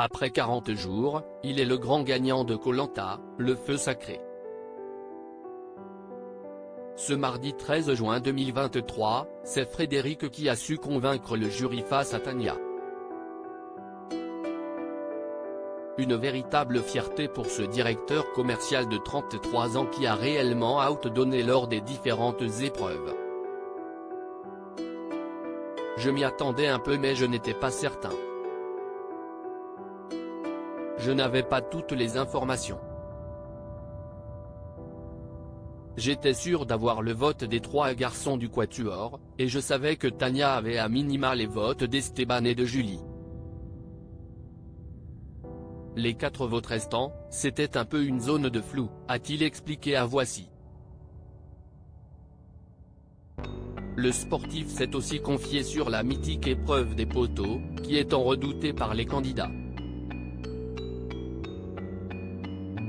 Après 40 jours, il est le grand gagnant de Koh Lanta, le feu sacré. Ce mardi 13 juin 2023, c'est Frédéric qui a su convaincre le jury face à Tania. Une véritable fierté pour ce directeur commercial de 33 ans qui a réellement outdonné lors des différentes épreuves. Je m'y attendais un peu mais je n'étais pas certain. Je n'avais pas toutes les informations. J'étais sûr d'avoir le vote des 3 garçons du quatuor, et je savais que Tania avait à minima les votes d'Esteban et de Julie. Les 4 votes restants, c'était un peu une zone de flou, a-t-il expliqué à Voici. Le sportif s'est aussi confié sur la mythique épreuve des poteaux, qui est tant redoutée par les candidats.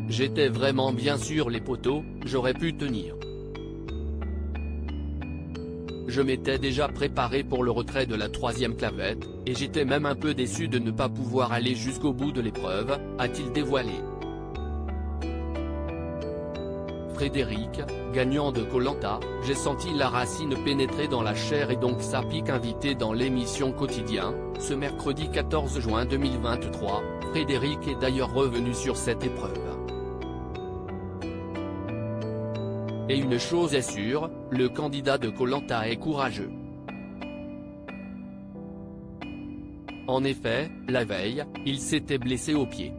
J'étais vraiment bien sur les poteaux, j'aurais pu tenir. Je m'étais déjà préparé pour le retrait de la 3e clavette, et j'étais même un peu déçu de ne pas pouvoir aller jusqu'au bout de l'épreuve, a-t-il dévoilé. Frédéric, gagnant de Koh Lanta, j'ai senti la racine pénétrer dans la chair et donc ça pique. Invité dans l'émission Quotidien, ce mercredi 14 juin 2023, Frédéric est d'ailleurs revenu sur cette épreuve. Et une chose est sûre, le candidat de Koh Lanta est courageux. En effet, la veille, il s'était blessé au pied.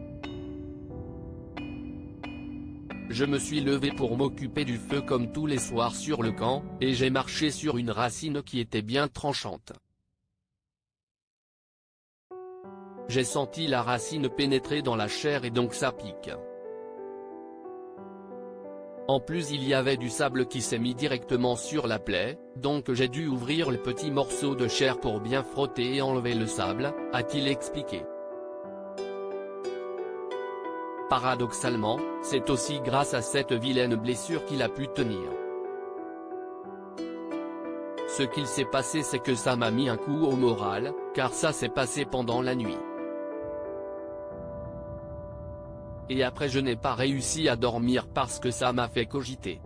Je me suis levé pour m'occuper du feu comme tous les soirs sur le camp, et j'ai marché sur une racine qui était bien tranchante. J'ai senti la racine pénétrer dans la chair et donc ça pique. En plus il y avait du sable qui s'est mis directement sur la plaie, donc j'ai dû ouvrir le petit morceau de chair pour bien frotter et enlever le sable, a-t-il expliqué. Paradoxalement, c'est aussi grâce à cette vilaine blessure qu'il a pu tenir. Ce qu'il s'est passé c'est que ça m'a mis un coup au moral, car ça s'est passé pendant la nuit. Et après je n'ai pas réussi à dormir parce que ça m'a fait cogiter.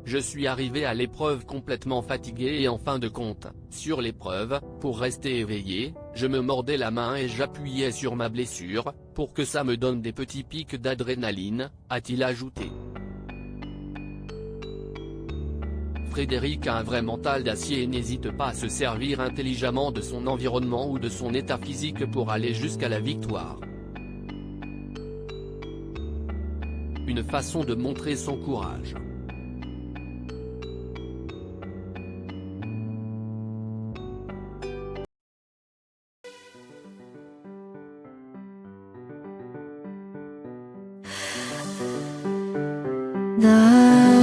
Je suis arrivé à l'épreuve complètement fatigué et en fin de compte, sur l'épreuve, pour rester éveillé, je me mordais la main et j'appuyais sur ma blessure, pour que ça me donne des petits pics d'adrénaline, a-t-il ajouté. Frédéric a un vrai mental d'acier et n'hésite pas à se servir intelligemment de son environnement ou de son état physique pour aller jusqu'à la victoire. Une façon de montrer son courage. 나